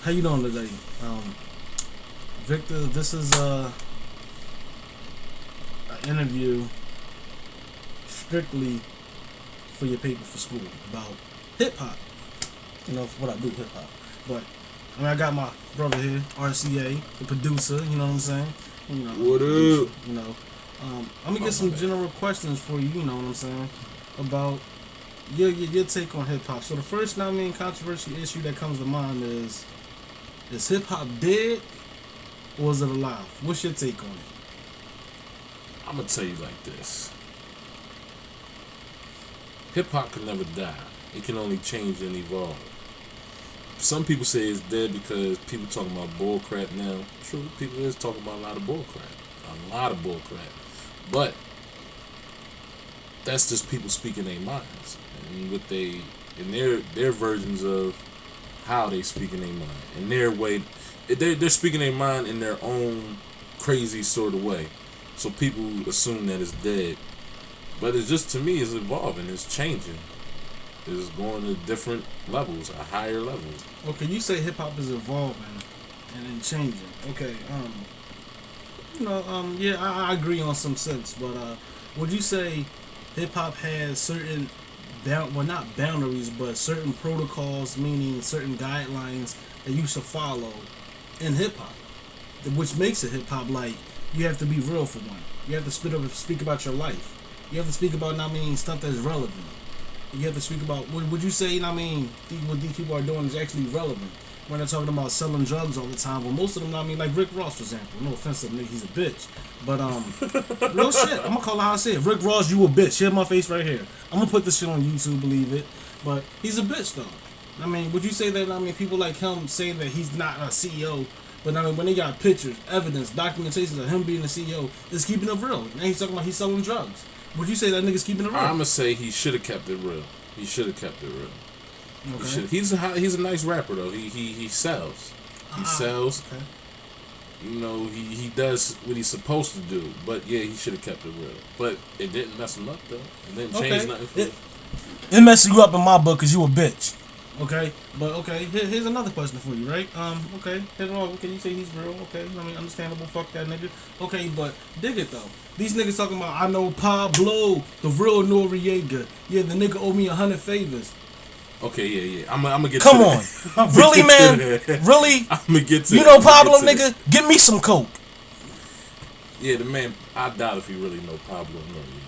How you doing today? Victor, this is an interview strictly for your paper for school about hip hop. You know what I do, hip hop. But I mean, I got my brother here, RCA, the producer. You know what I'm saying? You know, what up? You know, I'm gonna get some general questions for you. You know what I'm saying? About your take on hip hop. So the first, controversial issue that comes to mind is hip hop dead or is it alive? What's your take on it? I'm gonna tell you like this. Hip hop can never die. It can only change and evolve. Some people say it's dead because people talking about bull crap now. True, people is talking about a lot of bull crap. A lot of bull crap. But that's just people speaking their minds. And what they in their versions of how they speak in their mind. In their way, they're speaking their mind in their own crazy sort of way. So people assume that it's dead. But it's just, to me, it's evolving, it's changing. It's going to different levels, a higher level. Okay, you say hip hop is evolving and then changing. Okay, yeah, I agree on some sense, but would you say hip hop has certain not boundaries, but certain protocols, meaning certain guidelines that you should follow in hip hop, which makes it hip hop? Like, you have to be real for one. You have to speak about your life. You have to speak about, stuff that's relevant. You have to speak about, would you say, what these people are doing is actually relevant? When they're talking about selling drugs all the time, but most of them, like Rick Ross, for example. No offense to him, he's a bitch. But, real shit, I'm gonna call it how I say it. Rick Ross, you a bitch. Here's my face right here. I'm gonna put this shit on YouTube, believe it. But he's a bitch, though. Would you say that, people like him saying that he's not a CEO, but when they got pictures, evidence, documentations of him being the CEO, is keeping it real. Now he's talking about he's selling drugs. Would you say that nigga's keeping it real? I'm gonna say he should have kept it real. He should have kept it real. Okay. He's a nice rapper though. He sells. He sells. Okay. You know, he does what he's supposed to do. But yeah, he should have kept it real. But it didn't mess him up though. It didn't change nothing for him. It messes you up in my book because you a bitch. Okay, but okay, here's another question for you, right? Okay, okay, you say he's real, okay, understandable, fuck that nigga. Okay, but dig it though. These niggas talking about, I know Pablo, the real Noriega. Yeah, the nigga owe me 100 favors. Okay, yeah. I'm gonna get Come to on. that. Really, man? Really? I'm gonna get to You know Pablo, nigga? Give me some coke. Yeah, the man, I doubt if he really know Pablo Noriega.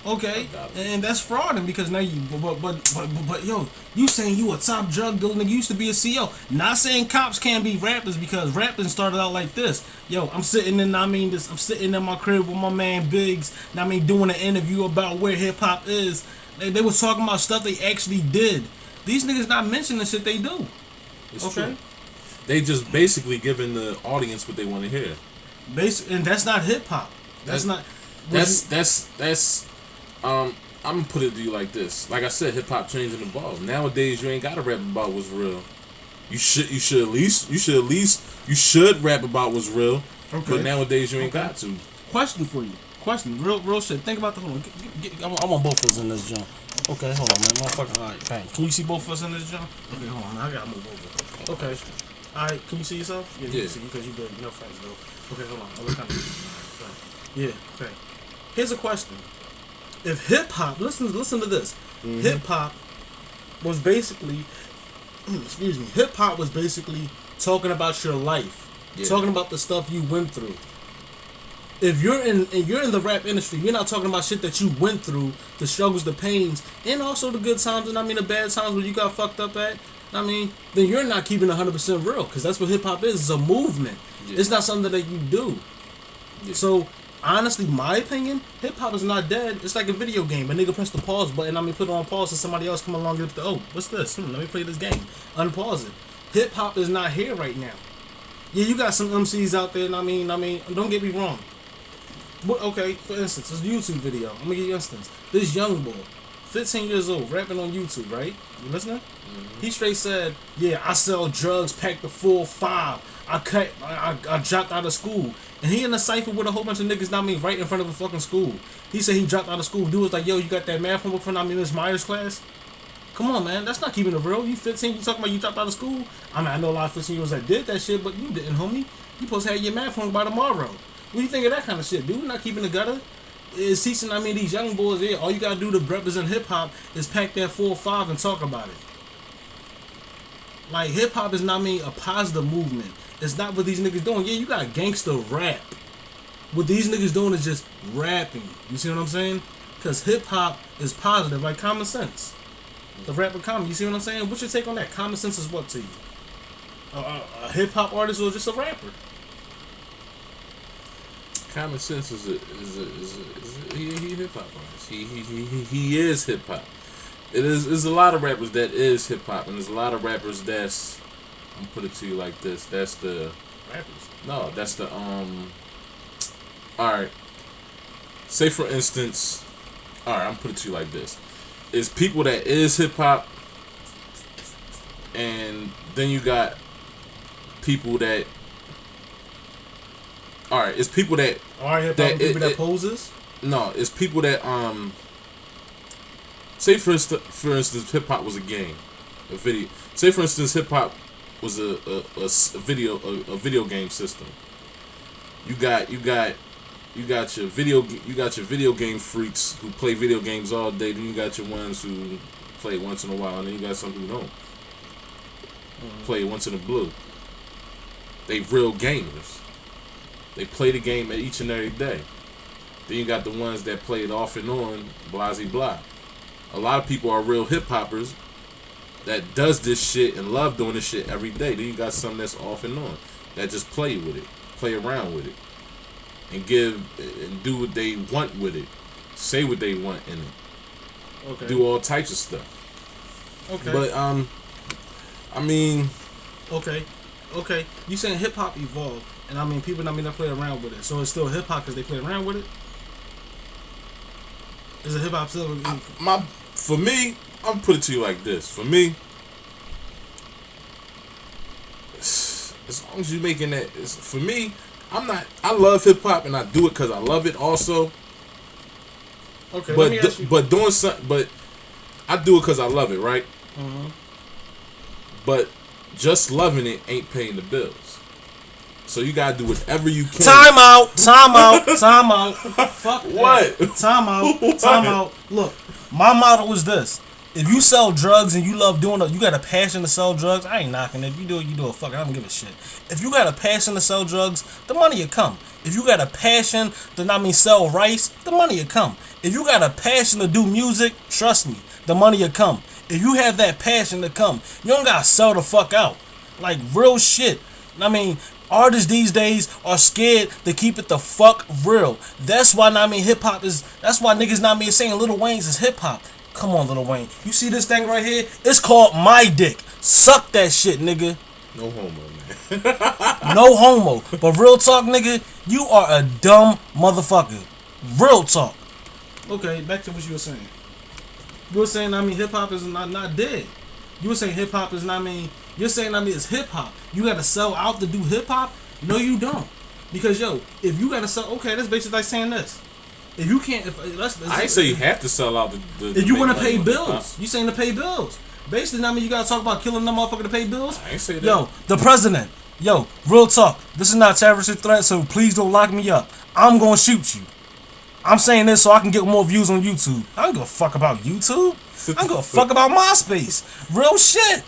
Okay, and that's frauding because now you, but yo, you saying you a top drug dealer nigga, you used to be a CEO. Not saying cops can't be rappers because rapping started out like this. Yo, I'm sitting I'm sitting in my crib with my man Biggs, doing an interview about where hip hop is. They was talking about stuff they actually did. These niggas not mentioning the shit they do. It's true. They just basically giving the audience what they want to hear. And that's not hip hop. I'm gonna put it to you like this. Like I said, hip hop changed and evolved. Nowadays, you ain't gotta rap about what's real. You should rap about what's real. Okay. But nowadays, you ain't got to. Question for you. Real shit. Think about the whole. I want both of us in this jump. Okay, hold on, man. Motherfucker. All right, bang. Can you see both of us in this jump? Okay, hold on. I gotta move over. Okay. All right. Can you see yourself? Yeah. You can see because you good. No friends though. Okay, hold on. I look kind of. Yeah. Okay. Here's a question. If hip hop, listen to this. Mm-hmm. Hip hop was basically, hip hop was basically talking about your life, talking about the stuff you went through. If you're in the rap industry, you're not talking about shit that you went through, the struggles, the pains, and also the good times, and the bad times where you got fucked up at. Then you're not keeping 100% real, because that's what hip hop is. It's a movement. Yeah. It's not something that you do. Yeah. So. Honestly, my opinion, hip hop is not dead. It's like a video game. A nigga press the pause button, put it on pause, and somebody else come along and oh, what's this? Let me play this game. Unpause it. Hip hop is not here right now. Yeah, you got some MCs out there, don't get me wrong. Okay, for instance, this YouTube video. I'm gonna give you an instance. This young boy, 15 years old, rapping on YouTube, right? You listening? Mm-hmm. He straight said, yeah, I sell drugs, pack the 4-5. I dropped out of school. And he in a cypher with a whole bunch of niggas, right in front of a fucking school. He said he dropped out of school. Dude was like, yo, you got that math homework from, Miss Myers' class? Come on, man. That's not keeping it real. You 15, you talking about you dropped out of school? I mean, I know a lot of 15-year-olds that did that shit, but you didn't, homie. You supposed to have your math home by tomorrow. What do you think of that kind of shit, dude? Not keeping the gutter. It's teaching, I mean, these young boys, yeah, all you gotta do to represent hip-hop is pack that 4 or 5 and talk about it. Like, hip-hop is not, I mean, a positive movement. It's not what these niggas doing. Yeah, you got gangster rap. What these niggas doing is just rapping. You see what I'm saying? Because hip-hop is positive, like common sense. The rap of common. You see what I'm saying? What's your take on that? Common sense is what to you? A hip-hop artist or just a rapper? Common Sense is a hip hop artist. He is hip hop. There's a lot of rappers that is hip hop, and there's a lot of rappers that's, I'm gonna put it to you like this. That's the Rappers. no. That's the All right. Say for instance. All right. I'm gonna put it to you like this. It's people that is hip hop, and then you got people that. All right, it's people that. All right, hip hop people that poses. No, it's people that Say for instance, hip hop was a game, a video. Say for instance, hip hop was a video game system. You got your video game freaks who play video games all day. Then you got your ones who play it once in a while, and then you got some who don't play it once in a blue. They real gamers. They play the game each and every day. Then you got the ones that play it off and on, blah. A lot of people are real hip hoppers that does this shit and love doing this shit every day. Then you got some that's off and on that just play with it, play around with it, and do what they want with it, say what they want in it, do all types of stuff. Okay. But I mean. Okay. You saying hip hop evolved, and I mean people that play around with it. So it's still hip hop because they play around with it. Is it hip hop still? For me, I'm gonna put it to you like this. For me, as long as you're making that, for me, I love hip hop and I do it because I love it also. Okay. But doing something, but I do it because I love it, right? Mm-hmm. But just loving it ain't paying the bills. So you gotta do whatever you can. Time out. Fuck what? That. Time out. Look, my motto is this: if you sell drugs and you love doing it, you got a passion to sell drugs. I ain't knocking it. If you do it, you do it. Fuck it, I don't give a shit. If you got a passion to sell drugs, the money will come. If you got a passion to sell rice, the money will come. If you got a passion to do music, trust me, the money will come. If you have that passion to come, you don't gotta sell the fuck out. Like real shit. I mean, artists these days are scared to keep it the fuck real. That's why hip hop is. That's why niggas saying Lil Wayne's is hip hop. Come on, Lil Wayne. You see this thing right here? It's called My Dick. Suck that shit, nigga. No homo, man. No homo. But real talk, nigga, you are a dumb motherfucker. Real talk. Okay, back to what you were saying. You were saying, hip hop is not dead. You were saying hip hop is you're saying it's hip hop. You gotta sell out to do hip hop? No, you don't. Because if you gotta sell, okay, that's basically like saying this. If you can't, I ain't say you have to sell out if you want to pay bills, you saying to pay bills. Basically, you gotta talk about killing them motherfucker to pay bills. I ain't say that. The president. Real talk. This is not a terrorist threat, so please don't lock me up. I'm gonna shoot you. I'm saying this so I can get more views on YouTube. I don't give a fuck about YouTube. I don't give a fuck about MySpace. Real shit.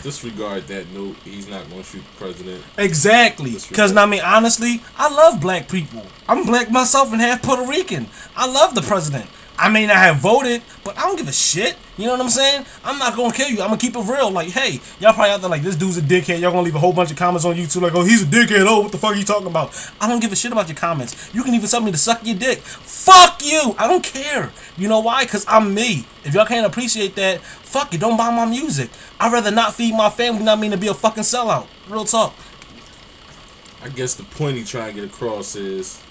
Disregard that note. He's not going to shoot the president. Exactly. Because, honestly, I love black people. I'm black myself and half Puerto Rican. I love the president. I may not have voted, but I don't give a shit. You know what I'm saying? I'm not going to kill you. I'm going to keep it real. Like, hey, y'all probably out there like, this dude's a dickhead. Y'all going to leave a whole bunch of comments on YouTube like, oh, he's a dickhead. Oh, what the fuck are you talking about? I don't give a shit about your comments. You can even tell me to suck your dick. Fuck you. I don't care. You know why? Because I'm me. If y'all can't appreciate that, fuck it. Don't buy my music. I'd rather not feed my family, to be a fucking sellout. Real talk. I guess the point he trying to get across is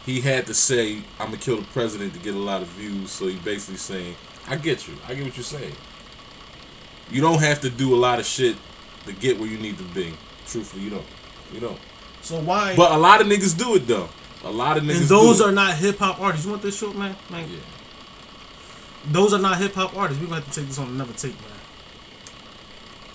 he had to say, I'm going to kill the president to get a lot of views. So he basically saying, I get you. I get what you're saying. You don't have to do a lot of shit to get where you need to be. Truthfully, you don't. You don't. So why? But a lot of niggas do it, though. A lot of niggas and those are not hip-hop artists. You want this shit, man? Yeah. those are not hip hop artists. We're gonna have to take this on another tape, man.